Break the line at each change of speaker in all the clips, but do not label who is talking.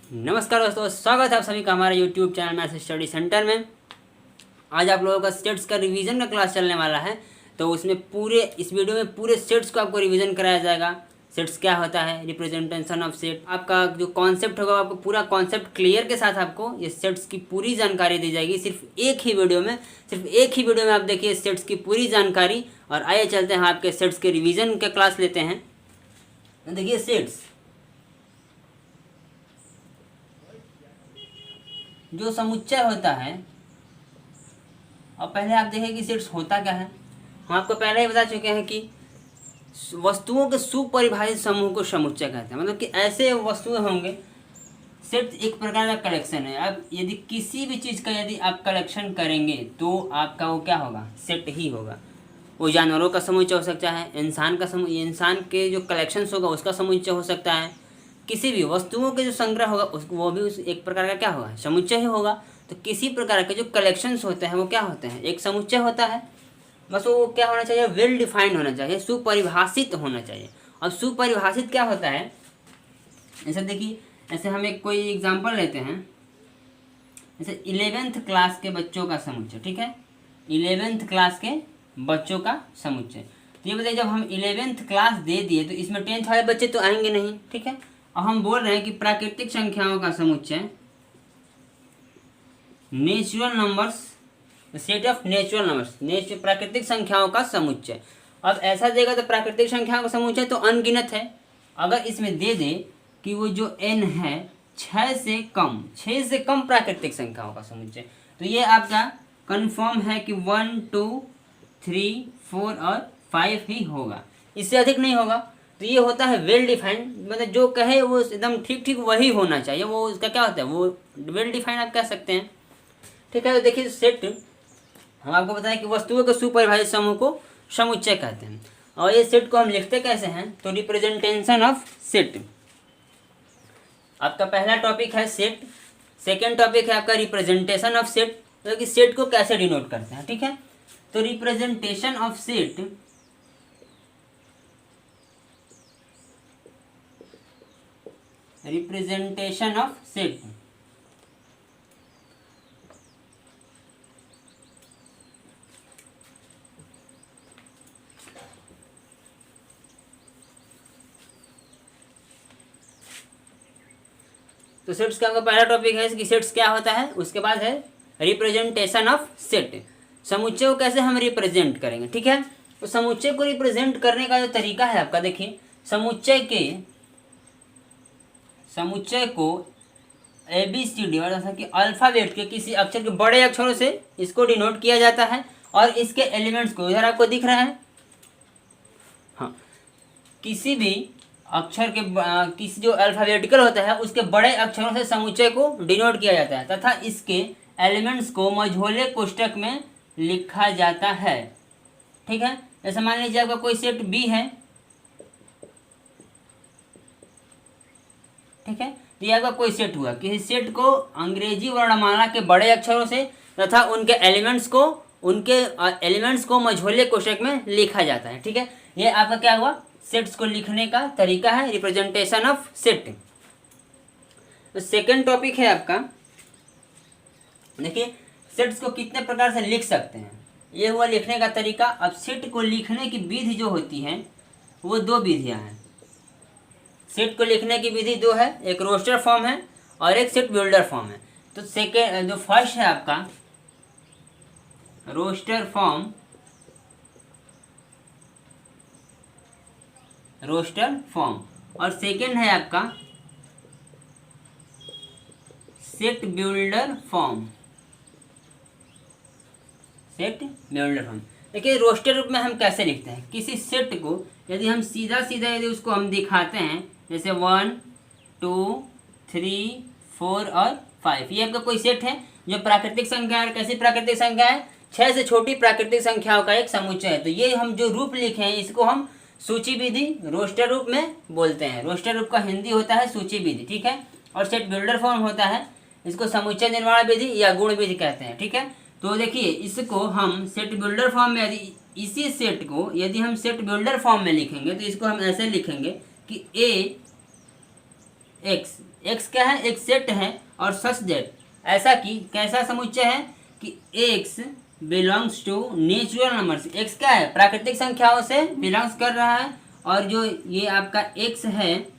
नमस्कार दोस्तों, स्वागत है आप सभी का हमारे YouTube channel math study centre में। आज आप लोगों का सेट्स का रिवीजन का क्लास चलने वाला है। तो उसमें पूरे इस वीडियो में पूरे सेट्स को आपको रिवीजन कराया जाएगा। सेट्स क्या होता है, रिप्रेजेंटेशन ऑफ सेट, आपका जो कॉन्सेप्ट होगा आपको पूरा कॉन्सेप्ट क्लियर के साथ आपको ये सेट्स की पूरी जानकारी दी जाएगी सिर्फ एक ही वीडियो में। आप देखिए सेट्स की पूरी जानकारी। और आइए चलते हैं आपके सेट्स के रिविज़न के क्लास लेते हैं। देखिए सेट्स जो समुच्चय होता है, और पहले आप देखें कि सेट्स होता क्या है। हम आपको पहले ही बता चुके हैं कि वस्तुओं के सुपरिभाषित समूह को समुच्चय कहते हैं। मतलब कि ऐसे वस्तुएं होंगे। सेट एक प्रकार का कलेक्शन है। अब यदि किसी भी चीज़ का यदि आप कलेक्शन करेंगे तो आपका वो क्या होगा, सेट ही होगा। वो जानवरों का समुच्चय हो सकता है, इंसान का इंसान के जो कलेक्शंस होगा उसका समुच्चय हो सकता है, किसी भी वस्तुओं के जो संग्रह होगा उसको वो भी उस एक प्रकार का क्या होगा, समुच्चय ही होगा। तो किसी प्रकार के जो कलेक्शंस होते हैं वो क्या होते हैं, एक समुच्चय होता है। बस वो क्या होना चाहिए, वेल डिफाइंड होना चाहिए, सुपरिभाषित होना चाहिए। अब सुपरिभाषित क्या होता है, जैसे देखिए, ऐसे हम एक कोई एग्जांपल लेते हैं। जैसे 11th क्लास के बच्चों का समुच्चय, ठीक है, 11th क्लास के बच्चों का समुच्चय। तो ये बताइए, जब हम 11th क्लास दे दिए तो इसमें 10th वाले बच्चे तो आएंगे नहीं, ठीक है। अब हम बोल रहे हैं कि प्राकृतिक संख्याओं का समुच्चय, natural numbers, set of natural numbers, प्राकृतिक संख्याओं का समुच्चय। अब ऐसा देगा तो प्राकृतिक संख्याओं का समुच्चय तो अनगिनत है। अगर इसमें दे दे कि वो जो n है 6 से कम प्राकृतिक संख्याओं का समुच्चय, तो ये आपका कंफर्म है कि 1 2 3 4 और 5 ही होगा, इससे अधिक नहीं होगा। तो ये होता है वेल डिफाइंड, मतलब जो कहे वो एकदम ठीक वही होना चाहिए। वो उसका क्या होता है, वो वेल डिफाइंड आप कह सकते हैं, ठीक है। तो देखिए सेट हम आपको बताएं कि वस्तुओं के सुपरिभाषित समूह को समुच्चय कहते हैं। और ये सेट को हम लिखते कैसे हैं, तो रिप्रेजेंटेशन ऑफ सेट आपका पहला टॉपिक है सेट। सेकेंड टॉपिक है आपका रिप्रेजेंटेशन ऑफ सेट, तो कि सेट को कैसे डिनोट करते हैं, ठीक है। तो रिप्रेजेंटेशन ऑफ सेट तो सेट्स का आपका पहला टॉपिक है कि सेट्स क्या होता है। उसके बाद है रिप्रेजेंटेशन ऑफ सेट, समुच्चय को कैसे हम रिप्रेजेंट करेंगे, ठीक है। तो समुच्चय को रिप्रेजेंट करने का जो तरीका है आपका, देखिए समुच्चय को ABCD जैसा कि अल्फाबेट के किसी अक्षर के बड़े अक्षरों से इसको डिनोट किया जाता है। और इसके एलिमेंट्स को इधर आपको दिख रहा है, हाँ, किसी भी अक्षर के किसी जो अल्फाबेटिकल होता है उसके बड़े अक्षरों से समुच्चय को डिनोट किया जाता है तथा इसके एलिमेंट्स को मझोले कोष्ठक में लिखा जाता है, ठीक है। जैसे मान लीजिए आपका कोई सेट B है, ठीक है। तो ये आपका कोई सेट हुआ, किसी सेट को अंग्रेजी वर्णमाला के बड़े अक्षरों से तथा उनके एलिमेंट्स को मझोले कोष्ठक में लिखा जाता है, ठीक है। ये आपका क्या हुआ, सेट्स को लिखने का तरीका है, रिप्रेजेंटेशन ऑफ सेट। तो सेकंड टॉपिक है आपका, देखिए सेट्स को कितने प्रकार से लिख सकते हैं, ये हुआ लिखने का तरीका। अब सेट को लिखने की विधि जो होती है वो दो विधियां हैं। सेट को लिखने की विधि दो है, एक रोस्टर फॉर्म है और एक सेट बिल्डर फॉर्म है। तो सेकेंड जो फर्स्ट है आपका रोस्टर फॉर्म और सेकेंड है आपका सेट बिल्डर फॉर्म। देखिए रोस्टर रूप में हम कैसे लिखते हैं, किसी सेट को यदि हम सीधा यदि उसको हम दिखाते हैं, जैसे 1 2 3 4 और 5, ये आपका कोई सेट है जो प्राकृतिक संख्या है। कैसी प्राकृतिक संख्या है, 6 से छोटी प्राकृतिक संख्याओं का एक समुच्चय है। तो ये हम जो रूप लिखे हैं इसको हम सूची विधि रोस्टर रूप में बोलते हैं। रोस्टर रूप का हिंदी होता है सूची विधि, ठीक है। और सेट बिल्डर फॉर्म होता है, इसको समुच्चय निर्माण विधि या गुण विधि कहते हैं, ठीक है। तो देखिए इसको हम सेट बिल्डर फॉर्म में इसी सेट को यदि हम सेट बिल्डर फॉर्म में लिखेंगे तो इसको हम ऐसे लिखेंगे कि A एक्स, एक्स क्या है, एक सेट है और सच दैट, ऐसा कि कैसा समुच्चय है कि X belongs to natural numbers. X क्या है, प्राकृतिक संख्याओं से बिलोंग्स कर रहा है, और जो ये आपका एक्स है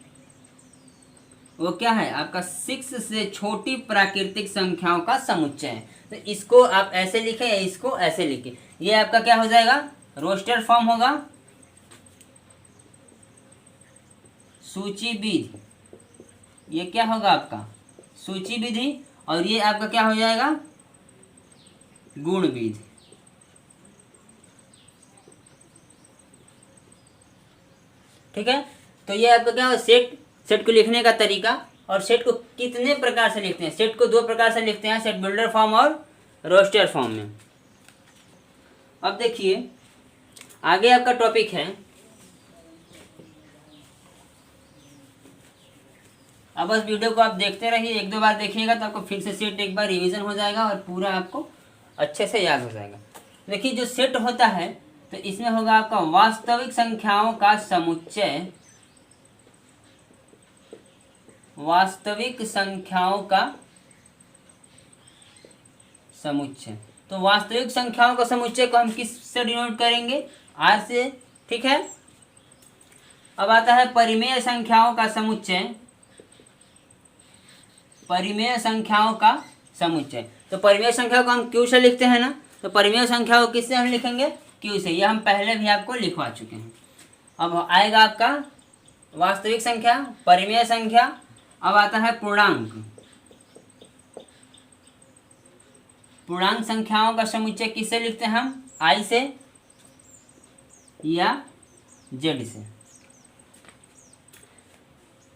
वो क्या है, आपका 6 से छोटी प्राकृतिक संख्याओं का समुच्चय है। तो इसको आप ऐसे लिखें या इसको ऐसे लिखें, ये आपका क्या हो जाएगा, रोस्टर फॉर्म होगा, सूची विधि, ये क्या होगा आपका सूची विधि, और ये आपका क्या हो जाएगा, गुण विधि। ठीक है, तो ये आपका क्या हो, सेट, सेट को लिखने का तरीका, और सेट को कितने प्रकार से लिखते हैं, सेट को 2 प्रकार से लिखते हैं, सेट बिल्डर फॉर्म और रोस्टर फॉर्म में। अब देखिए आगे आपका टॉपिक है, अब बस वीडियो को आप देखते रहिए, 1-2 बार देखिएगा तो आपको फिर से सेट एक बार रिवीजन हो जाएगा और पूरा आपको अच्छे से याद हो जाएगा। देखिए जो सेट होता है तो इसमें होगा आपका वास्तविक संख्याओं का समुच्चय, वास्तविक संख्याओं का समुच्चय। तो वास्तविक संख्याओं का समुच्चय को हम किस से डिनोट करेंगे, आर से। ठीक है, अब आता है परिमेय संख्याओं का समुच्चय, परिमेय संख्याओं का समुच्चय। तो परिमेय संख्या को हम क्यू से लिखते हैं ना, तो परिमेय संख्या को किससे हम लिखेंगे, क्यू से। ये हम पहले भी आपको लिखवा चुके हैं। अब आएगा आपका वास्तविक संख्या, परिमेय संख्या। अब आता है पूर्णांक, पूर्णांक संख्याओं का समुच्चय किससे लिखते हैं हम, आई से या जेड से।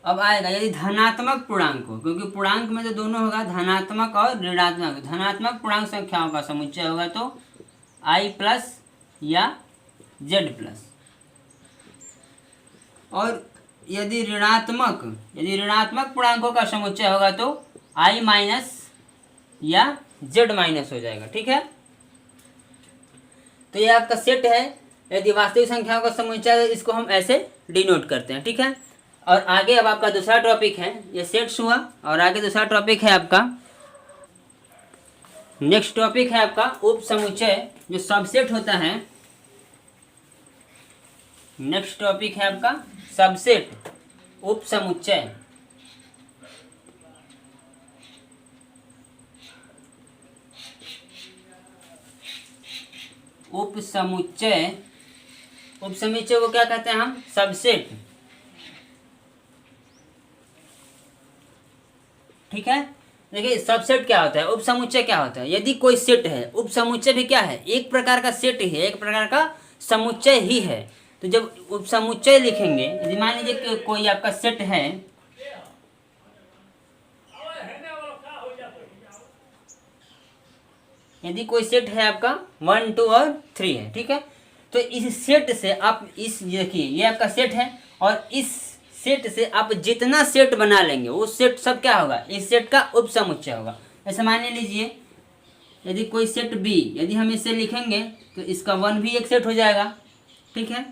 अब आएगा यदि धनात्मक पूर्णांक हो, क्योंकि पूर्णांक में तो दोनों होगा, धनात्मक और ऋणात्मक। धनात्मक पूर्णांक संख्याओं का समुच्चय होगा तो आई प्लस या जेड प्लस। और यदि ऋणात्मक पूर्णांकों का समुच्चय होगा तो आई माइनस या जेड माइनस हो जाएगा। ठीक है, तो ये आपका सेट है, यदि वास्तविक संख्याओं का समुच्चय है तो इसको हम ऐसे डिनोट करते हैं। ठीक है, और आगे अब आपका दूसरा टॉपिक है, ये सेट्स हुआ, और आगे दूसरा टॉपिक है आपका, नेक्स्ट टॉपिक है आपका उप समुच्चय, जो सबसेट होता है। नेक्स्ट टॉपिक है आपका सबसेट, उप समुच्चय। उप समुच्चय, उप समुच्चय को क्या कहते हैं हम, सबसेट। ठीक है, देखिए सबसेट क्या होता है, उप समुच्चय क्या होता है। यदि कोई सेट है, उप समुच्चय भी क्या है, एक प्रकार का सेट ही है, एक प्रकार का समुच्चय ही है। तो जब उप समुच्चय लिखेंगे, यदि मान लीजिए कि कोई आपका सेट है, यदि कोई सेट है आपका 1, 2 और 3 है। ठीक है, तो इस सेट से आप इस, देखिए ये आपका सेट है, और इस सेट से आप जितना सेट बना लेंगे वो सेट सब क्या होगा, इस सेट का उप समुच्चय होगा। ऐसे मान लीजिए यदि कोई सेट बी, यदि हम इसे लिखेंगे तो इसका 1 भी एक सेट हो जाएगा। ठीक है,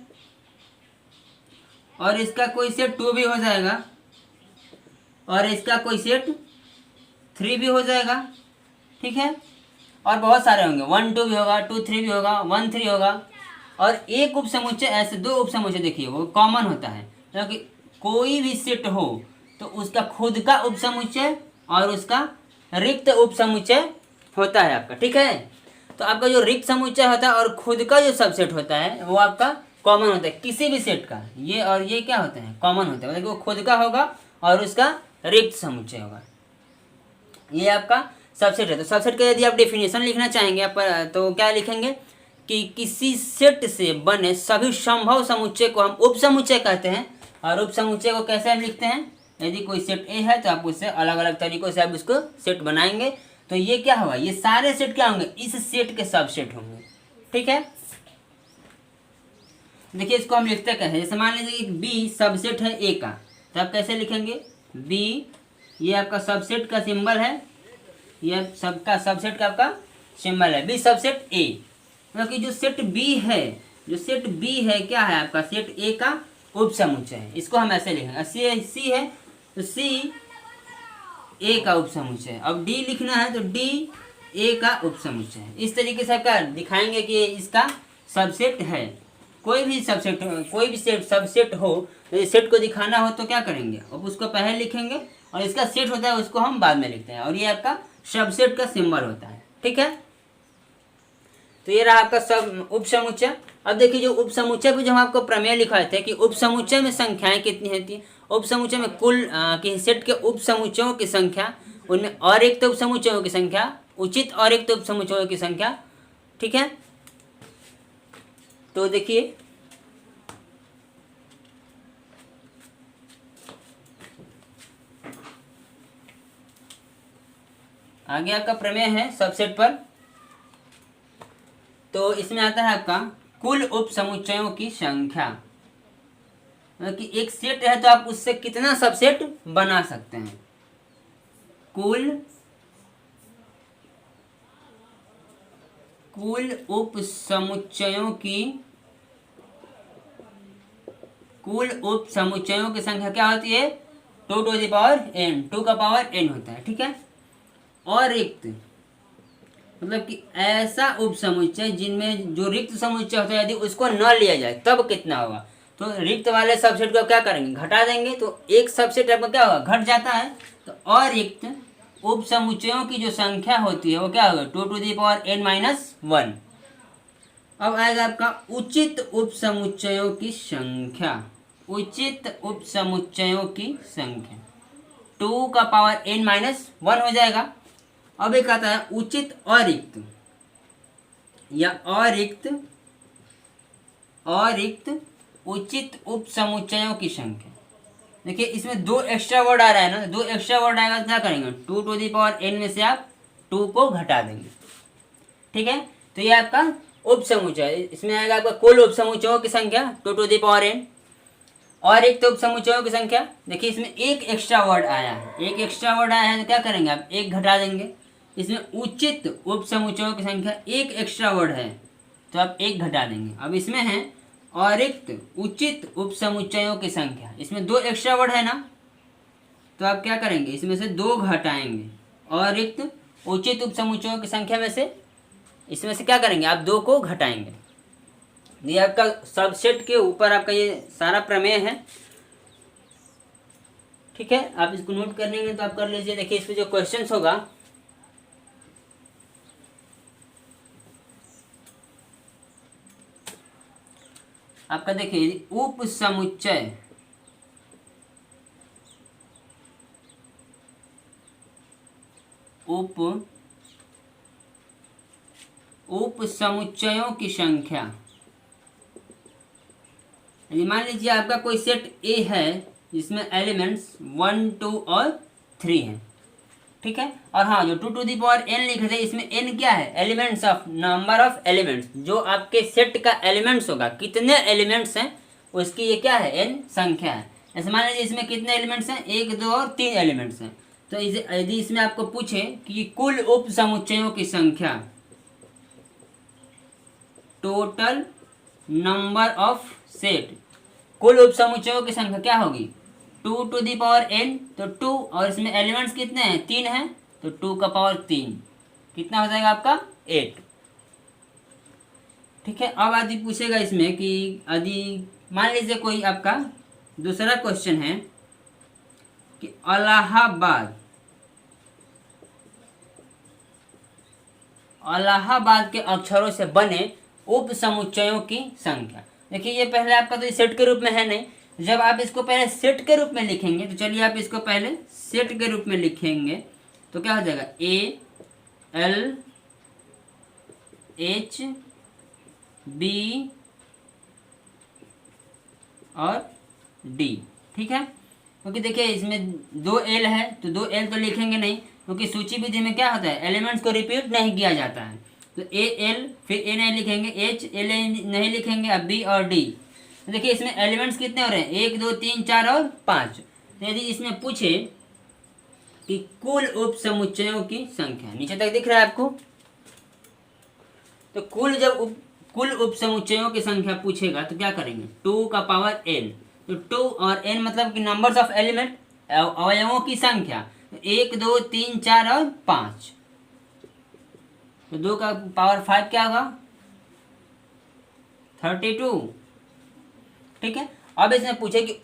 और इसका कोई सेट 2 भी हो जाएगा, और इसका कोई सेट 3 भी हो जाएगा। ठीक है, और बहुत सारे होंगे, 1, 2 भी होगा, 2, 3 भी होगा, 1, 3 होगा। और एक उप समुच्चय, ऐसे 2 उप समुच्चय देखिए वो कॉमन होता है, क्योंकि कोई भी सेट हो तो उसका खुद का उप समुच्चय और उसका रिक्त उप समुच्चय होता है आपका। ठीक है, तो आपका जो रिक्त समुच्चय होता है और खुद का जो सबसेट होता है वो आपका कॉमन होता है, किसी भी सेट का। ये और ये क्या होते हैं, कॉमन होता है, मतलब वो खुद का होगा और उसका रिक्त समुच्चय होगा। ये आपका सबसेट है। तो सबसेट का यदि आप डेफिनेशन लिखना चाहेंगे आप, तो क्या लिखेंगे कि किसी सेट से बने सभी संभव समुच्चय को हम उप समुच्चय कहते हैं। और उप समुच्चय को कैसे हम लिखते हैं, यदि कोई सेट ए है तो आप उससे अलग अलग तरीकों से आप उसको सेट बनाएंगे, तो ये क्या होगा, ये सारे सेट क्या होंगे, इस सेट के सबसेट होंगे। ठीक है, देखिए इसको हम लिखते क्या है, जैसे मान लीजिए कि बी सबसेट है ए का, तो आप कैसे लिखेंगे, बी ये आपका सबसेट का सिंबल है, ये सबका सबसेट का आपका सिंबल है, बी सबसेट ए। क्योंकि जो सेट बी है, जो सेट बी है क्या है आपका, सेट ए का उप समुच्चय है। इसको हम ऐसे लिखेंगे, सी है तो सी ए का उपसमुच्चय है। अब डी लिखना है तो डी ए का उपसमुच्चय है। इस तरीके से आपका दिखाएंगे कि इसका सबसेट है। कोई भी सेट सबसेट हो, तो इस सेट को दिखाना हो तो क्या करेंगे, अब उसको पहले लिखेंगे और इसका सेट होता है उसको हम बाद में लिखते हैं, और ये आपका सबसेट का सिंबल होता है। ठीक है, तो ये रहा आपका सब उपसमुच्चय। अब देखिए जो उपसमुच्चय पे जो हम आपको प्रमेय लिखाए थे कि उपसमुच्चय में संख्याएं कितनी होती है, उपसमुच्चय में कुल किसी सेट के उपसमुच्चयों की संख्या, उनमें अरिक्त उपसमुच्चयों की संख्या, उचित अरिक्त उपसमुच्चयों की संख्या। ठीक है, तो देखिए आगे आपका प्रमेय है सबसेट पर। तो इसमें आता है आपका कुल उपसमुच्चयों की संख्या, मतलब कि एक सेट है तो आप उससे कितना सबसेट बना सकते हैं। कुल उपसमुच्चयों की संख्या क्या होती है, 2 टू द पावर n, 2 का पावर n होता है। ठीक है, और रिक्त मतलब कि ऐसा उपसमुच्चय जिनमें जो रिक्त समुच्चय होता है यदि उसको न लिया जाए तब कितना होगा, तो रिक्त वाले सबसेट को क्या करेंगे, घटा देंगे, तो एक सबसेट आपका क्या होगा, घट जाता है। तो अरिक्त उपसमुच्चयों की जो संख्या होती है वो क्या होगा, 2 to the power n minus 1। अब आएगा आपका उचित उपसमुच्चयों की संख्या, उचित उपसमुच्चयों की संख्या 2 का पावर n माइनस 1 हो जाएगा। अब एक आता है उचित अरिक्त या अरिक्त उचित उपसमुच्चयों की संख्या। देखिए इसमें 2 एक्स्ट्रा वर्ड आ रहा है ना, 2 एक्स्ट्रा वर्ड आएगा तो क्या करेंगे, 2 टू द पावर n में से आप 2 को घटा देंगे। ठीक है, तो ये आपका उपसमुच्चय, इसमें आएगा आपका कुल उपसमुच्चयों की संख्या 2 टू द पावर n, और एक तो उपसमुच्चयों की संख्या। देखिए इसमें एक एक्स्ट्रा वर्ड आया है, एक एक्स्ट्रा वर्ड आया है तो क्या करेंगे आप, एक घटा देंगे। इसमें उचित उपसमुच्चयों की संख्या एक एक्स्ट्रा वर्ड है तो आप एक घटा देंगे। अब इसमें है अरिक्त उचित उपसमुच्चयों की संख्या, इसमें 2 एक्स्ट्रा वर्ड है ना, तो आप क्या करेंगे, इसमें से 2 घटाएंगे। अरिक्त उचित उपसमुच्चयों की संख्या में से इसमें से क्या करेंगे, आप 2 को घटाएंगे। ये आपका सबसेट के ऊपर आपका ये सारा प्रमेय है। ठीक है, आप इसको नोट कर लेंगे तो आप कर लीजिए। देखिए इस पे जो क्वेश्चंस होगा, आपका देखिए उपसमुच्चय उपसमुच्चयों की संख्या, मान लीजिए आपका कोई सेट ए है जिसमें एलिमेंट्स 1, 2 और 3 हैं। ठीक है, और हाँ जो 2 टू दी पावर n लिखे थे, इसमें n क्या है, elements of, number of elements, जो आपके सेट का एलिमेंट्स होगा, कितने एलिमेंट्स हैं उसकी ये क्या है, n संख्या है। ऐसे मान लीजिए इसमें कितने एलिमेंट्स हैं, 1, 2 और 3 एलिमेंट्स हैं। तो यदि इसमें आपको पूछे कि कुल उप समुच्चयों की संख्या, टोटल नंबर ऑफ सेट, कुल उप समुच्चयों की संख्या क्या होगी, 2 टू दी पावर n, तो 2, और इसमें एलिमेंट्स कितने हैं, 3 हैं, तो 2 का पावर 3 कितना हो जाएगा आपका, 8। ठीक है, अब यदि पूछेगा इसमें कि यदि मान लीजिए कोई आपका दूसरा क्वेश्चन है कि इलाहाबाद के अक्षरों से बने उप समुच्चयों की संख्या। देखिए ये पहले आपका तो सेट के रूप में है नहीं, जब आप इसको पहले सेट के रूप में लिखेंगे, तो चलिए आप इसको पहले सेट के रूप में लिखेंगे तो क्या हो जाएगा, ALHB और D। ठीक है, क्योंकि देखिए इसमें 2 L है तो 2 L तो लिखेंगे नहीं, क्योंकि सूची विधि में क्या होता है, एलिमेंट्स को रिपीट नहीं किया जाता है। तो AL फिर A नहीं लिखेंगे, HL नहीं लिखेंगे, अब B और D। तो देखिए इसमें एलिमेंट्स कितने हो रहे हैं, 1, 2, 3, 4 और 5। तो यदि इसमें पूछे कि कुल उप समुच्चयों की संख्या, नीचे तक दिख रहा है आपको, तो कुल उप समुच्चयों की संख्या पूछेगा तो क्या करेंगे, 2 का पावर n, तो 2 और n मतलब कि नंबर्स ऑफ एलिमेंट, अवयवों की संख्या 1 2 3 4 और 5, तो 2 का पावर 5 क्या होगा 32। ठीक है, अब इसमें पूछे कि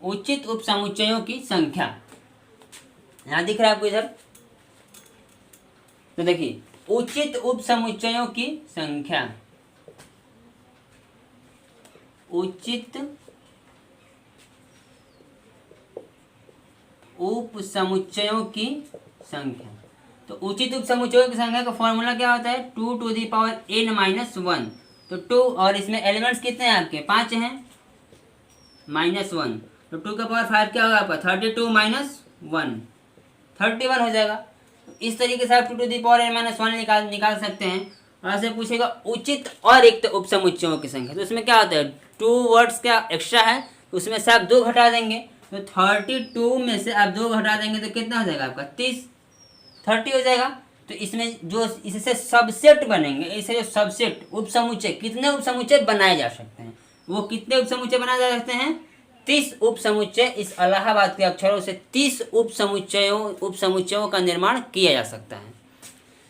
उचित उपसमुच्चयों की संख्या, यहां दिख रहा है आपको इधर, तो देखिए उचित उपसमुच्चयों की संख्या, उचित उपसमुच्चयों की संख्या। तो उचित उपसमुच्चयों की संख्या का फॉर्मूला क्या होता है 2 टू दी पावर n-1। तो 2 और इसमें एलिमेंट्स कितने हैं आपके 5 हैं, -1, तो 2 का पावर 5 क्या होगा आपका 32 - 1 31 हो जाएगा। तो इस तरीके से आप 2 टू दी पावर n-1 निकाल सकते हैं। और ऐसे पूछेगा उचित और रिक्त उपसमुच्चयों की संख्या, तो इसमें क्या होता है 2 वर्ड्स क्या एक्स्ट्रा है, उसमें से आप 2 घटा देंगे, तो 32 में से आप 2 घटा देंगे तो कितना हो जाएगा आपका 30 हो जाएगा। तो इसमें जो इससे सबसेट बनेंगे, इसे जो सबसेट उपसमुच्चय, कितने उपसमुच्चय बनाए जा सकते हैं, वो कितने उपसमुच्चय बनाए जा सकते हैं 30 उपसमुच्चय। इस इलाहाबाद के अक्षरों से 30 उपसमुच्चयों का निर्माण किया जा सकता है।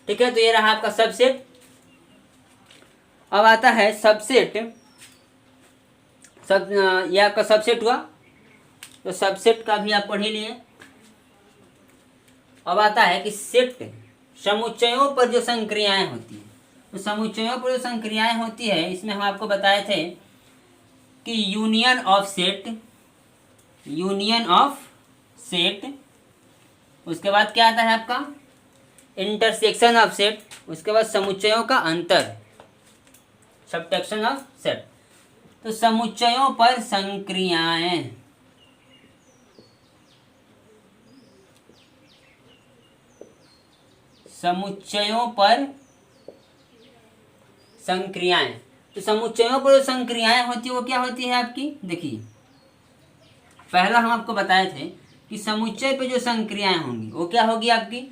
ठीक है, तो ये रहा आपका सबसेट। अब आता है सबसेट, ये आपका सबसेट हुआ, तो सबसेट का भी आप पढ़ ही लिए। अब आता है कि सेट, समुच्चयों पर जो संक्रियाएं होती हैं, तो समुच्चयों पर जो संक्रियाएं होती है, इसमें हम आपको बताए थे कि यूनियन ऑफ सेट, उसके बाद क्या आता है आपका इंटरसेक्शन ऑफ सेट, उसके बाद समुच्चयों का अंतर, सबट्रैक्शन ऑफ सेट। तो समुच्चयों पर संक्रियाएं, समुच्चयों पर संक्रियाएं, तो समुच्चयों पर जो संक्रियाएं होती है वो क्या होती है आपकी, देखिए पहला हम आपको बताए थे कि समुच्चय पे जो संक्रियाएं होंगी वो क्या होगी आपकी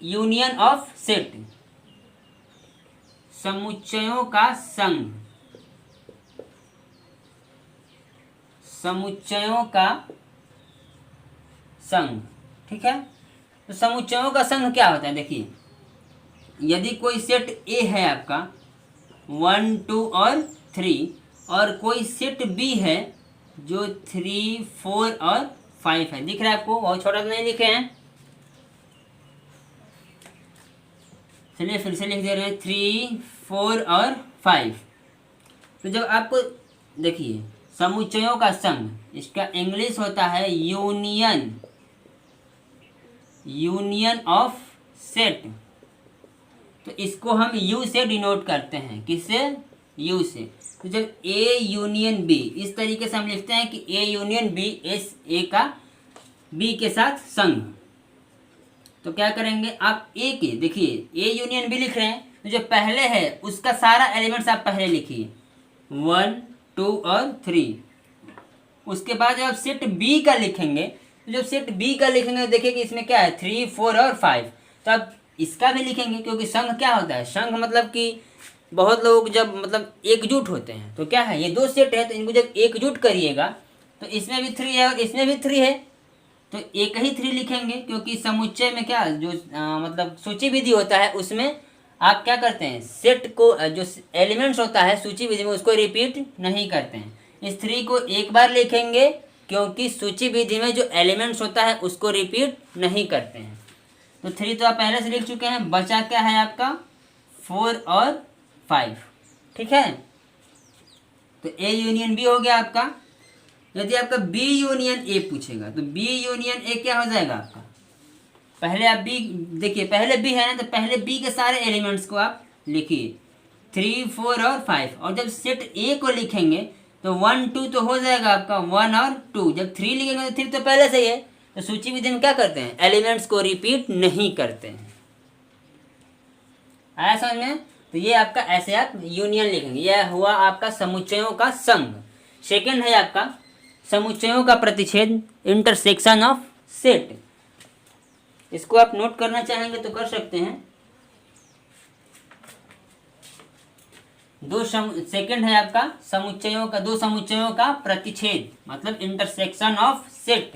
यूनियन ऑफ सेट, समुच्चयों का संघ, समुच्चयों का संघ। ठीक है, तो समुच्चयों का संघ क्या होता है, देखिए यदि कोई सेट ए है आपका 1 2 और 3, और कोई सेट बी है जो 3 4 और 5 है, दिख रहा है आपको, बहुत छोटा तो नहीं लिखे हैं, चलिए फिर से लिख दे रहे हैं 3 4 और 5। तो जब आपको देखिए समुच्चयों का संघ, इसका इंग्लिश होता है यूनियन ऑफ सेट, तो इसको हम यू से डिनोट करते हैं, किससे यू से। तो जब ए यूनियन बी, इस तरीके से हम लिखते हैं कि ए यूनियन बी, एस ए का बी के साथ संघ, तो क्या करेंगे आप ए के, देखिए ए यूनियन बी लिख रहे हैं, तो जो पहले है उसका सारा एलिमेंट्स आप पहले लिखिए 1 2 और 3। उसके बाद जब आप सेट बी का लिखेंगे, तो जब सेट बी का लिखेंगे तो देखिए कि इसमें क्या है 3 4 और 5, तो आप इसका भी लिखेंगे, क्योंकि संघ क्या होता है, संघ मतलब कि बहुत लोग जब मतलब एकजुट होते हैं, तो क्या है ये 2 सेट है, तो इनको जब एकजुट करिएगा तो इसमें भी 3 है और इसमें भी 3 है, तो एक ही 3 लिखेंगे, क्योंकि समुच्चय में क्या जो मतलब सूची विधि होता है उसमें आप क्या करते हैं सेट को, जो एलिमेंट्स होता है सूची विधि में उसको रिपीट नहीं करते हैं। इस 3 को एक बार लिखेंगे, क्योंकि सूची विधि में जो एलिमेंट्स होता है उसको रिपीट नहीं करते हैं। तो 3 तो आप पहले से लिख चुके हैं, बचा क्या है आपका 4 और 5। ठीक है, तो ए यूनियन बी हो गया आपका। यदि आपका बी यूनियन ए पूछेगा, तो बी यूनियन ए क्या हो जाएगा आपका, पहले आप बी देखिए, पहले बी है ना, तो पहले बी के सारे एलिमेंट्स को आप लिखिए 3 4 और 5, और जब सेट ए को लिखेंगे तो 1 2 तो हो जाएगा आपका 1 और 2, जब 3 लिखेंगे तो 3 तो पहले से ही है, तो सूची विधि में क्या करते हैं एलिमेंट्स को रिपीट नहीं करते हैं। आया समझ में? तो ये आपका ऐसे आप यूनियन लिखेंगे, यह हुआ आपका समुच्चयों का संघ। सेकंड है आपका समुच्चयों का प्रतिच्छेद, इंटरसेक्शन ऑफ सेट। इसको आप नोट करना चाहेंगे तो कर सकते हैं। सेकंड है आपका समुच्चयों का, दो समुच्चयों का प्रतिच्छेद, मतलब इंटरसेक्शन ऑफ सेट।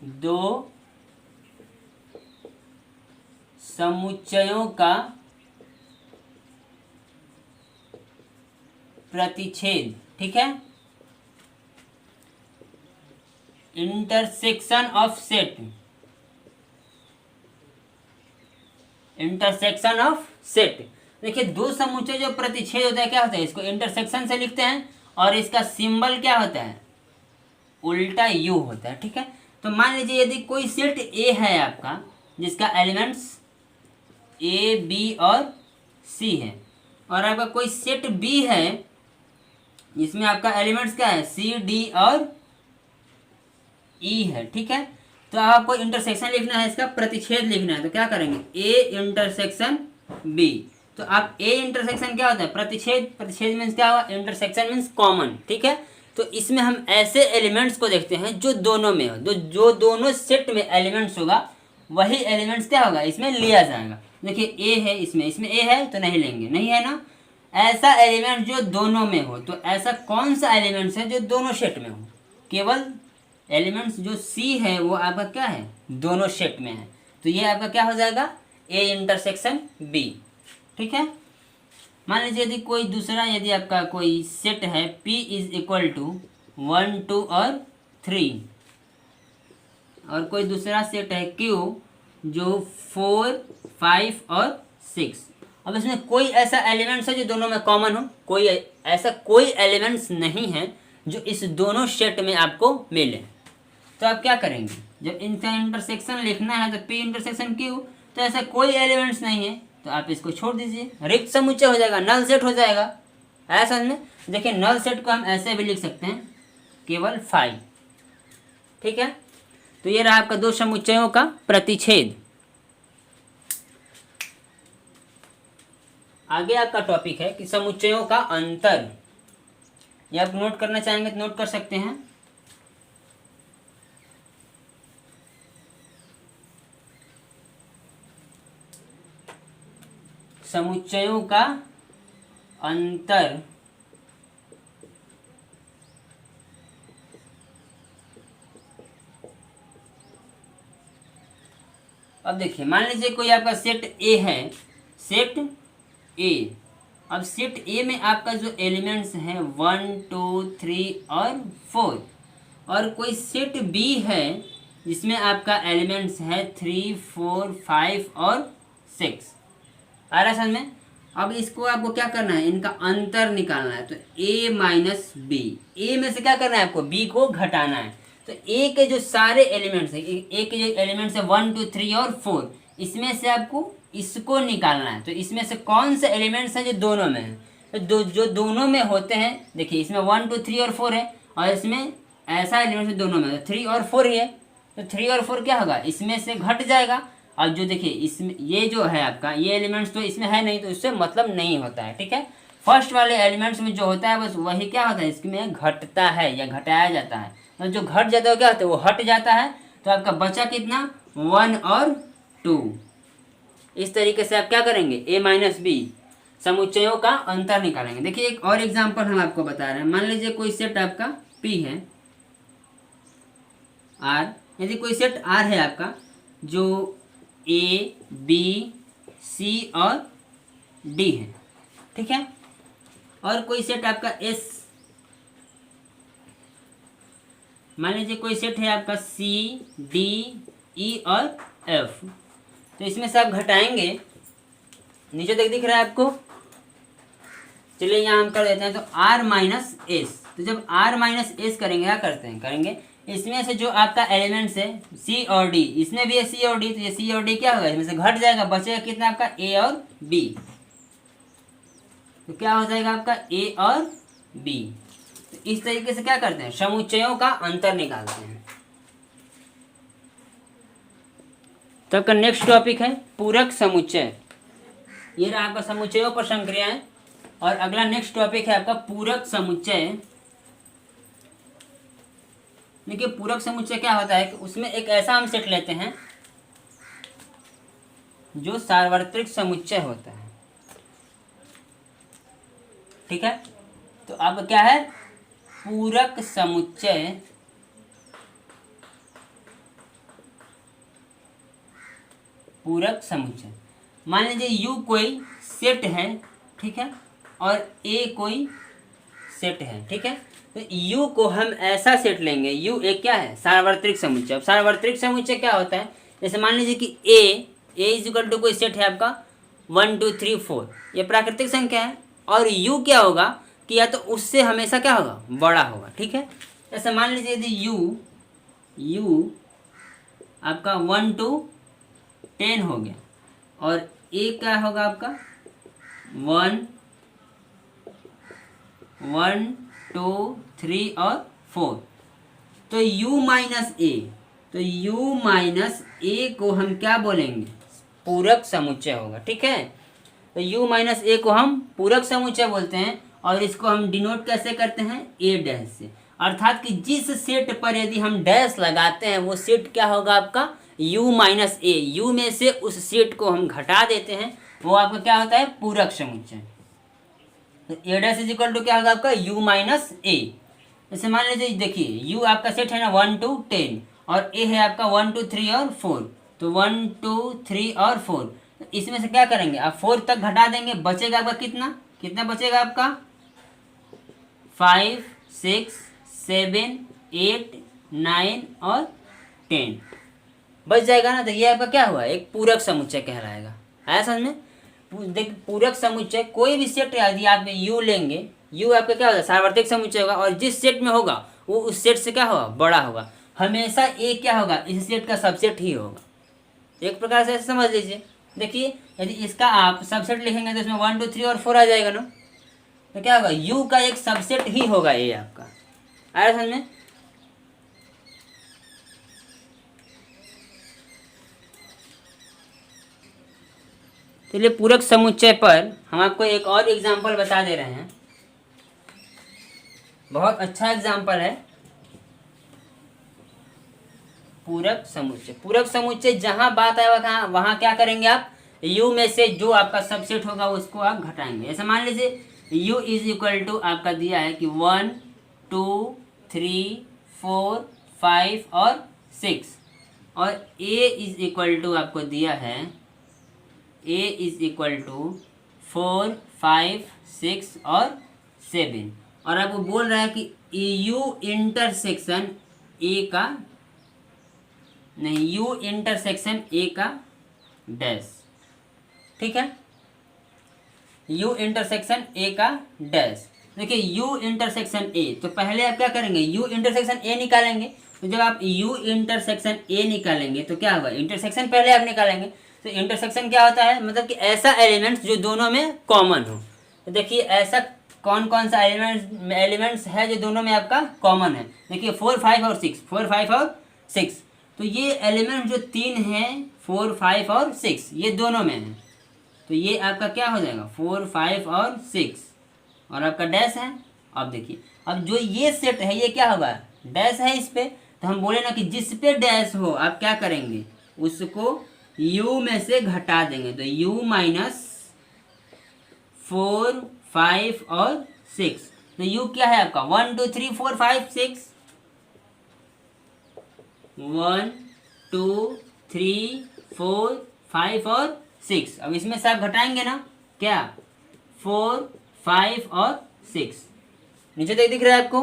दो समुच्चयों का प्रतिच्छेद, ठीक है, intersection of set, intersection of set. देखिए दो समुच्चय जो प्रतिच्छेद होता है क्या होता है, इसको इंटरसेक्शन से लिखते हैं और इसका सिंबल क्या होता है, उल्टा यू होता है, ठीक है। तो मान लीजिए यदि कोई सेट ए है आपका जिसका एलिमेंट्स ए बी और सी है, और आपका कोई सेट बी है जिसमें आपका एलिमेंट्स क्या है, सी डी और ई है, ठीक है। तो आपको इंटरसेक्शन लिखना है, इसका प्रतिच्छेद लिखना है, तो क्या करेंगे, ए इंटरसेक्शन बी। तो आप ए इंटरसेक्शन क्या होता है, प्रतिच्छेद, प्रतिच्छेद मीन्स क्या हुआ, इंटरसेक्शन मीन्स कॉमन, ठीक है। तो इसमें हम ऐसे एलिमेंट्स को देखते हैं जो दोनों में हो, जो दोनों सेट में एलिमेंट्स होगा वही एलिमेंट्स क्या होगा इसमें लिया जाएगा। देखिए ए है, इसमें ए है तो नहीं लेंगे, नहीं है ना। ऐसा एलिमेंट जो दोनों में हो, तो ऐसा कौन सा एलिमेंट्स है जो दोनों सेट में हो, केवल एलिमेंट्स जो सी है वो आपका क्या है, दोनों सेट में है, तो ये आपका क्या हो जाएगा, ए इंटरसेक्शन बी, ठीक है। मान लीजिए यदि कोई दूसरा, यदि आपका कोई सेट है P इज इक्वल टू 1 2 और 3, और कोई दूसरा सेट है Q जो 4 5 और 6। अब इसमें कोई ऐसा एलिमेंट्स है जो दोनों में कॉमन हो, कोई ऐसा कोई एलिमेंट्स नहीं है जो इस दोनों सेट में आपको मिले। तो आप क्या करेंगे, जब इनका इंटरसेक्शन लिखना है तो P इंटरसेक्शन Q, तो ऐसा कोई एलिमेंट्स नहीं है तो आप इसको छोड़ दीजिए, रिक्त समुच्चय हो जाएगा, नल सेट हो जाएगा। ऐसा समझ में। देखिए नल सेट को हम ऐसे भी लिख सकते हैं, केवल 5, ठीक है। तो ये रहा आपका दो समुच्चयों का प्रतिच्छेद। आगे आपका टॉपिक है कि समुच्चयों का अंतर। ये आप नोट करना चाहेंगे तो नोट कर सकते हैं। समुच्चयों का अंतर अब देखिए, मान लीजिए कोई आपका सेट ए है, सेट ए। अब सेट ए में आपका जो एलिमेंट्स हैं 1 2 3 और 4, और कोई सेट बी है जिसमें आपका एलिमेंट्स है 3 4 5 और 6। आ रहा है समझ में। अब इसको आपको क्या करना है, इनका अंतर निकालना है। तो a माइनस बी, ए में से क्या करना है आपको, b को घटाना है। तो a के जो सारे एलिमेंट्स है, a के जो एलिमेंट्स है 1 2 3 और 4, इसमें से आपको इसको निकालना है। तो इसमें से कौन से एलिमेंट्स हैं जो दोनों में है, तो जो दोनों में होते हैं, देखिए इसमें 1 2 3 और 4 है, और इसमें ऐसा एलिमेंट्स दोनों में 3 और 4 ही है। तो 3 और 4 क्या होगा, इसमें से घट जाएगा। अब जो देखिए इसमें ये जो है आपका, ये एलिमेंट्स तो इसमें है नहीं, तो इससे मतलब नहीं होता है, ठीक है। फर्स्ट वाले एलिमेंट्स में जो होता है बस वही क्या होता है, इसमें घटता है या घटाया जाता है। तो जो घट जाता है क्या होता है, वो हट जाता है। तो आपका बचा कितना, 1 और 2। इस तरीके से आप क्या करेंगे, a माइनस बी समुच्चयों का अंतर निकालेंगे। देखिए एक और एग्जाम्पल हम आपको बता रहे हैं। मान लीजिए कोई सेट आपका P है R, यदि कोई सेट R है आपका जो A B C और D है, ठीक है। और कोई सेट आपका S, मान लीजिए कोई सेट है आपका C D E और F। तो इसमें से आप घटाएंगे, नीचे तक दिख रहा है आपको, चलिए यहाँ हम कर देते हैं। तो R माइनस एस, तो जब R माइनस एस करेंगे, क्या करते हैं, करेंगे इसमें से जो आपका एलिमेंट्स है C और D, इसमें भी है C और D, तो ये C और D क्या होगा, इसमें से घट जाएगा, बचेगा कितना आपका A और B। तो क्या हो जाएगा आपका A और B। तो इस तरीके से क्या करते हैं, समुच्चयों का अंतर निकालते हैं। तो आपका नेक्स्ट टॉपिक है पूरक समुच्चय। ये रहा आपका समुच्चयों पर संक्रियाएं, और अगला नेक्स्ट टॉपिक है आपका पूरक समुच्चय। देखिए पूरक समुच्चय क्या होता है कि उसमें एक ऐसा हम सेट लेते हैं जो सार्वत्रिक समुच्चय होता है, ठीक है। तो अब क्या है, पूरक समुच्चय, पूरक समुच्चय। मान लीजिए यू कोई सेट है, ठीक है, और ए कोई सेट है, ठीक है। तो यू को हम ऐसा सेट लेंगे, यू एक क्या है, सार्वत्रिक समुच्चय। अब सार्वत्रिक समुच्चय क्या होता है, जैसे मान लीजिए कि ए इज इक्वल टू कोई सेट है आपका 1 2 3 4, ये प्राकृतिक संख्या है, और यू क्या होगा कि या तो उससे हमेशा क्या होगा, बड़ा होगा, ठीक है। जैसे मान लीजिए यदि यू आपका 1 to 10 हो गया, और ए क्या होगा आपका 1 1 2 3 और 4, तो u माइनस ए, तो u माइनस ए को हम क्या बोलेंगे, पूरक समुच्चय होगा, ठीक है। तो u माइनस ए को हम पूरक समुच्चय बोलते हैं, और इसको हम डिनोट कैसे करते हैं, a डैश से। अर्थात कि जिस सेट पर यदि हम डैश लगाते हैं वो सेट क्या होगा आपका, u माइनस ए, यू में से उस सेट को हम घटा देते हैं, वो आपका क्या होता है, पूरक समुच्चय। तो ए डैश इज इक्वल टू क्या होगा आपका, u माइनस ए। जैसे मान लीजिए देखिए यू आपका सेट है ना 1 to 10, और ए है आपका 1 2 3 और 4, तो 1 2 3 और 4, तो इसमें से क्या करेंगे आप 4 तक घटा देंगे, बचेगा आपका कितना, कितना बचेगा आपका 5 6 7 8 9 और 10 बच जाएगा ना। तो ये आपका क्या हुआ, एक पूरक समुच्चय कहलाएगा, है समझ में। देख पूरक समुच्चय कोई भी सेट यदि आप यू लेंगे, यू आपका क्या होगा, सार्वत्रिक समुच्चय होगा, और जिस सेट में होगा वो उस सेट से क्या होगा, बड़ा होगा। हमेशा ए क्या होगा, इस सेट का सबसेट ही होगा, एक प्रकार से ऐसे समझ लीजिए। देखिए यदि इसका आप सबसेट लिखेंगे तो इसमें 1 2 3 और 4 आ जाएगा ना, तो क्या होगा, यू का एक सबसेट ही होगा ए आपका, आया समझ में। चलिए पूरक समुच्चय पर हम आपको एक और एग्जाम्पल बता दे रहे हैं, बहुत अच्छा एग्जाम्पल है। पूरक समुच्चय, पूरक समुच्चय जहां बात आएगा वहां क्या करेंगे आप, u में से जो आपका सबसेट होगा उसको आप घटाएंगे। ऐसा मान लीजिए u इज इक्वल टू आपका दिया है कि 1 2 3 4 5 और 6, और a इज इक्वल टू आपको दिया है, a इज इक्वल टू 4 5 6 और 7, और आपको बोल रहा है कि u इंटरसेक्शन a का नहीं, u इंटरसेक्शन a का डैश, ठीक है, u इंटरसेक्शन a का डैश। देखिए u इंटरसेक्शन a, तो पहले आप क्या करेंगे, u इंटरसेक्शन a निकालेंगे। तो जब आप u इंटरसेक्शन a निकालेंगे तो क्या होगा, इंटरसेक्शन पहले आप निकालेंगे। तो इंटरसेक्शन क्या होता है, मतलब कि ऐसा एलिमेंट्स जो दोनों में कॉमन हो। तो देखिए ऐसा कौन कौन सा एलिमेंट्स है जो दोनों में आपका कॉमन है। देखिए 4 5 और 6, 4 5 और 6, तो ये एलिमेंट जो 3 हैं 4 5 और 6 ये दोनों में है, तो ये आपका क्या हो जाएगा 4 5 और 6, और आपका डैश है। अब देखिए अब जो ये सेट है ये क्या होगा, डैश है इस पे, तो हम बोले ना कि जिस पे डैश हो आप क्या करेंगे, उसको u में से घटा देंगे। तो u माइनस 4 5 और 6, तो u क्या है आपका 1 2 3 4 5 6, 1 2 3 4 5 और 6। अब इसमें से आप घटाएंगे ना क्या, 4 5 और 6, नीचे तक दिख रहा है आपको,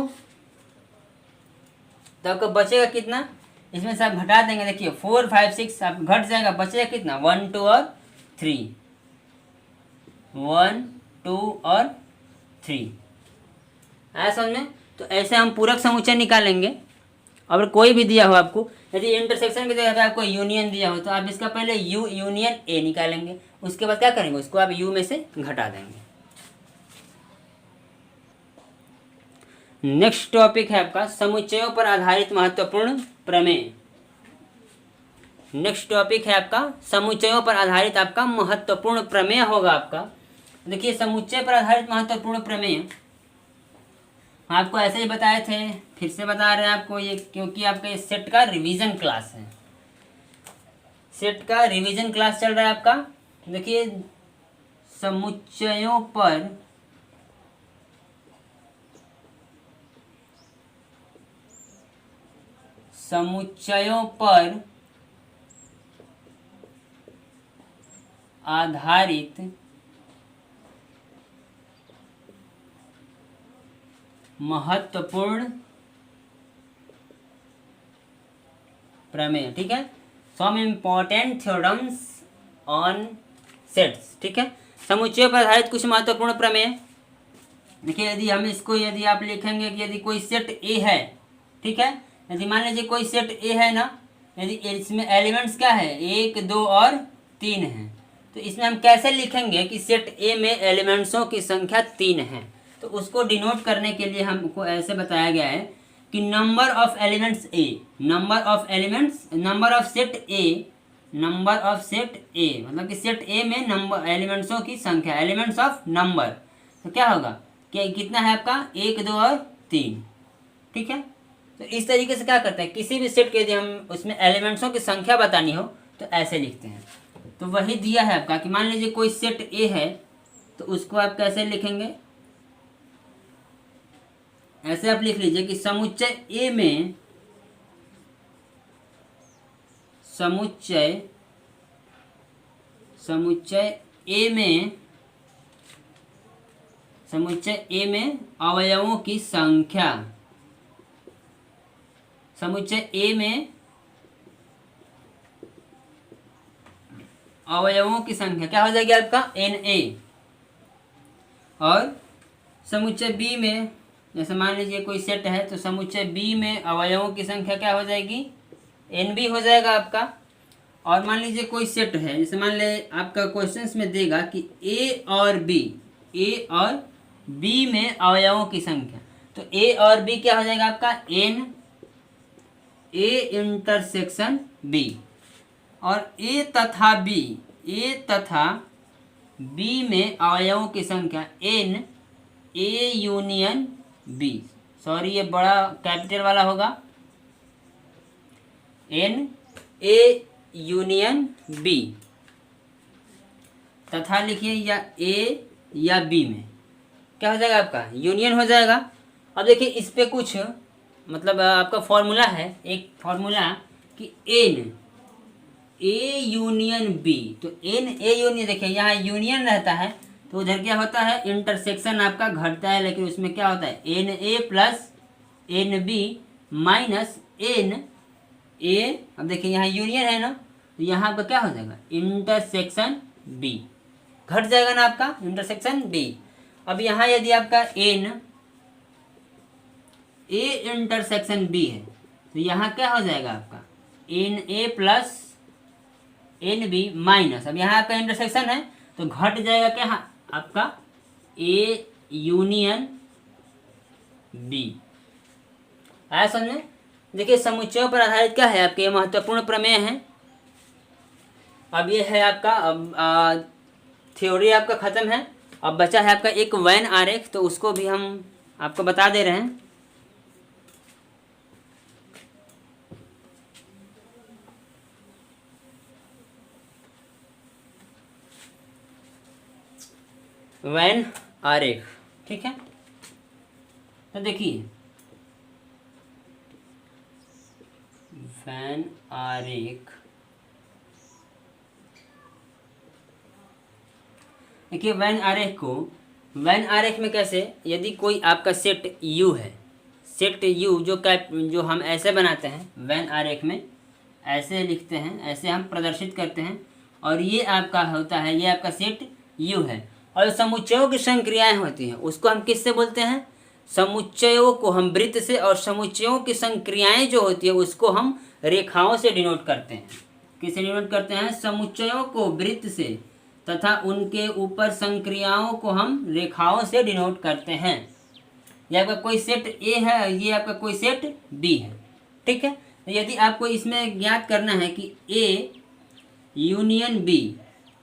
तो आपको बचेगा कितना, इसमें से आप घटा देंगे। देखिए 4 5 6 आप घट जाएगा, बचेगा कितना 1 2 और 3, 1 2 और 3, आया समझ में। तो ऐसे हम पूरक समुच्चय निकालेंगे। अगर कोई भी दिया हो आपको, यदि इंटरसेक्शन की जगह पे आपको यूनियन दिया हो तो आप इसका पहले u यूनियन a निकालेंगे, उसके बाद क्या करेंगे, उसको आप u में से घटा देंगे। नेक्स्ट टॉपिक है आपका समुच्चयों पर आधारित महत्वपूर्ण प्रमेय। नेक्स्ट टॉपिक है आपका समुच्चयों पर आधारित आपका महत्वपूर्ण प्रमेय होगा आपका। देखिए समुच्चय पर आधारित महत्वपूर्ण प्रमेय आपको ऐसे ही बताए थे, फिर से बता रहे हैं आपको ये, क्योंकि आपका इस सेट का रिवीजन क्लास है। सेट का रिवीजन क्लास चल रहा है आपका। देखिए समुच्चयों पर आधारित महत्वपूर्ण प्रमेय, ठीक है। Some important theorems on sets, ठीक है। समुच्चय पर आधारित कुछ महत्वपूर्ण प्रमेय। देखिए यदि हम इसको, यदि आप लिखेंगे कि यदि कोई सेट ए है, ठीक है, यदि मान लीजिए कोई सेट ए है ना, यदि इसमें एलिमेंट्स क्या है, 1 2 और 3 है, तो इसमें हम कैसे लिखेंगे कि सेट ए में एलिमेंट्सों की संख्या 3 है। तो उसको डिनोट करने के लिए हमको ऐसे बताया गया है कि number of elements A, number of set A, number of set ए, मतलब कि सेट ए में नंबर एलिमेंट्सों की संख्या, एलिमेंट्स ऑफ नंबर, तो क्या होगा कि कितना है आपका 1 2 और 3, ठीक है। तो इस तरीके से क्या करते हैं, किसी भी सेट के यदि हम उसमें एलिमेंट्सों की संख्या बतानी हो तो ऐसे लिखते हैं। तो वही दिया है आपका कि मान लीजिए कोई सेट ए है, तो उसको आप कैसे लिखेंगे, ऐसे आप लिख लीजिए कि समुच्चय ए में, समुच्चय ए में अवयवों की संख्या, समुच्चय ए में अवयवों की संख्या क्या हो जाएगी आपका Na, और समुच्चय बी में, जैसे मान लीजिए कोई सेट है तो समुच्चय बी में अवयवों की संख्या क्या हो जाएगी Nb हो जाएगा आपका। और मान लीजिए कोई सेट है, जैसे मान ले आपका क्वेश्चंस में देगा कि ए और बी में अवयवों की संख्या, तो ए और बी क्या हो जाएगा आपका N A इंटरसेक्शन बी, और ए तथा बी में अवयवों की संख्या N A union B, sorry ये बड़ा कैपिटल वाला होगा, N A यूनियन बी, तथा लिखिए या A या B में क्या हो जाएगा आपका यूनियन हो जाएगा। अब देखिए इस पे कुछ मतलब आपका फॉर्मूला है, एक फॉर्मूला कि N A यूनियन B, तो N A यूनियन, देखिए यहाँ यूनियन रहता है तो उधर क्या होता है इंटरसेक्शन आपका घटता है, लेकिन उसमें क्या होता है Na plus Nb minus Na। अब देखिए यहाँ यूनियन है ना, तो यहाँ पर क्या हो जाएगा इंटरसेक्शन B, घट जाएगा ना आपका इंटरसेक्शन B। अब यहाँ यदि आपका N A इंटरसेक्शन B है, तो यहाँ क्या हो जाएगा आपका Na प्लस Nb माइनस, अब यहाँ आपका इंटरसेक्शन है तो घट जाएगा क्या आपका A यूनियन B। आया समझ में। देखिए समुच्चयों पर आधारित क्या है आपके महत्वपूर्ण प्रमेय हैं। अब ये है आपका, अब थ्योरी आपका खत्म है, अब बचा है आपका एक वेन आरेख, तो उसको भी हम आपको बता दे रहे हैं। वेन आरेख, ठीक है। तो देखिए वेन आरेख, देखिए वेन आरेख को, वेन आरेख में कैसे, यदि कोई आपका सेट U है, सेट U जो हम ऐसे बनाते हैं वेन आरेख में, ऐसे लिखते हैं, ऐसे हम प्रदर्शित करते हैं, और ये आपका होता है, ये आपका सेट U है। और समुच्चयों की संक्रियाएं होती हैं उसको हम किससे बोलते हैं, समुच्चयों को हम वृत्त से, और समुच्चयों की संक्रियाएं जो होती है उसको हम रेखाओं से डिनोट करते हैं। किससे डिनोट करते हैं, समुच्चयों को वृत्त से तथा उनके ऊपर संक्रियाओं को हम रेखाओं से डिनोट करते हैं। ये आपका कोई सेट ए है, ये आपका कोई सेट बी है, ठीक है। तो यदि आपको इसमें ज्ञात करना है कि ए यूनियन बी,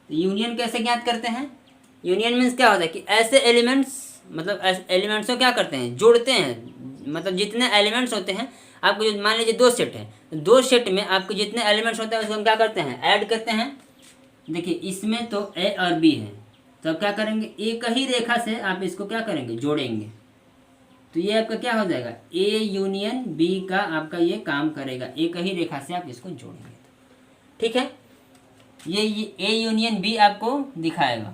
तो यूनियन कैसे ज्ञात करते हैं, यूनियन मीन्स क्या होता है कि ऐसे एलिमेंट्स, मतलब एलिमेंट्स को क्या करते हैं जोड़ते हैं, मतलब जितने एलिमेंट्स होते हैं आपको, जो मान लीजिए 2 सेट है, 2 सेट में आपको जितने एलिमेंट्स होते हैं उसको हम क्या करते हैं, ऐड करते हैं। देखिए इसमें तो ए और बी है, तो अब क्या करेंगे, एक ही रेखा से आप इसको क्या करेंगे, जोड़ेंगे। तो ये आपका क्या हो जाएगा, ए यूनियन बी का आपका ये काम करेगा, एक ही रेखा से आप इसको जोड़ेंगे। ठीक है, ये ए यूनियन बी आपको दिखाएगा।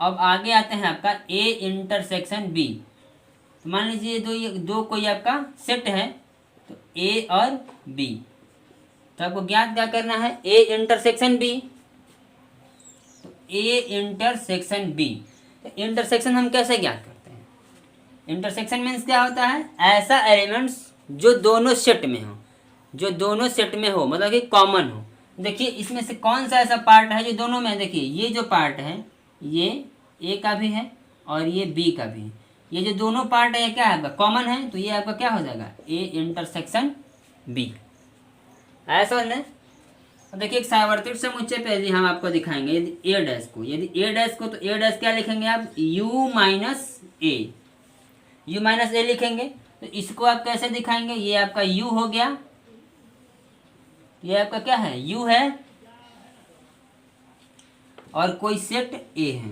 अब आगे आते हैं आपका ए इंटरसेक्शन बी। तो मान लीजिए ये दो कोई आपका सेट है, तो ए और बी, तो आपको ज्ञात क्या करना है, ए इंटरसेक्शन बी। तो ए इंटरसेक्शन बी, तो इंटरसेक्शन हम कैसे ज्ञात करते हैं, इंटरसेक्शन मीन्स क्या होता है, ऐसा एलिमेंट्स जो दोनों सेट में हो, जो दोनों सेट में हो, मतलब कि कॉमन हो। देखिए इसमें से कौन सा ऐसा पार्ट है जो दोनों में, देखिए ये जो पार्ट है ये ए का भी है और ये बी का भी है, ये जो दोनों पार्ट है ये क्या है आपका, कॉमन है, तो ये आपका क्या हो जाएगा, ए इंटरसेक्शन बी। ऐसा है। देखिए एक सावर्तिक समुच्चय पहले हम आपको दिखाएंगे, यदि ए डैश को, तो ए डैश क्या लिखेंगे आप, U minus A, U minus A लिखेंगे। तो इसको आप कैसे दिखाएंगे, ये आपका यू हो गया, ये आपका क्या है, यू है, और कोई सेट ए है,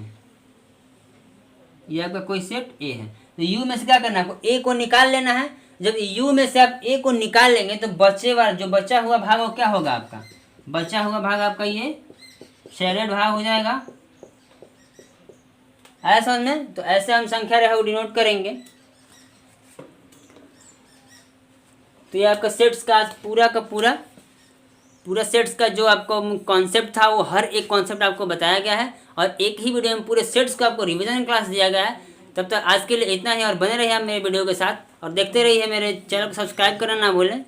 ये आपका कोई सेट ए है। तो यू में से क्या करना है, आपको ए को निकाल लेना है। जब यू में से आप ए को निकाल लेंगे तो बचे वाला जो बचा हुआ भाग वो क्या होगा आपका, बचा हुआ भाग आपका ये शेयर्ड भाग हो जाएगा। ऐसा समझ में, तो ऐसे हम संख्या रेखा को डिनोट करेंगे। तो ये आपका सेट्स का आज पूरा का पूरा सेट्स का जो आपको कॉन्सेप्ट था वो हर एक कॉन्सेप्ट आपको बताया गया है, और एक ही वीडियो में पूरे सेट्स को आपको रिवीजन क्लास दिया गया है। तब तक आज के लिए इतना ही, और बने रहिए आप मेरे वीडियो के साथ, और देखते रहिए, मेरे चैनल को सब्सक्राइब करना ना भूलें।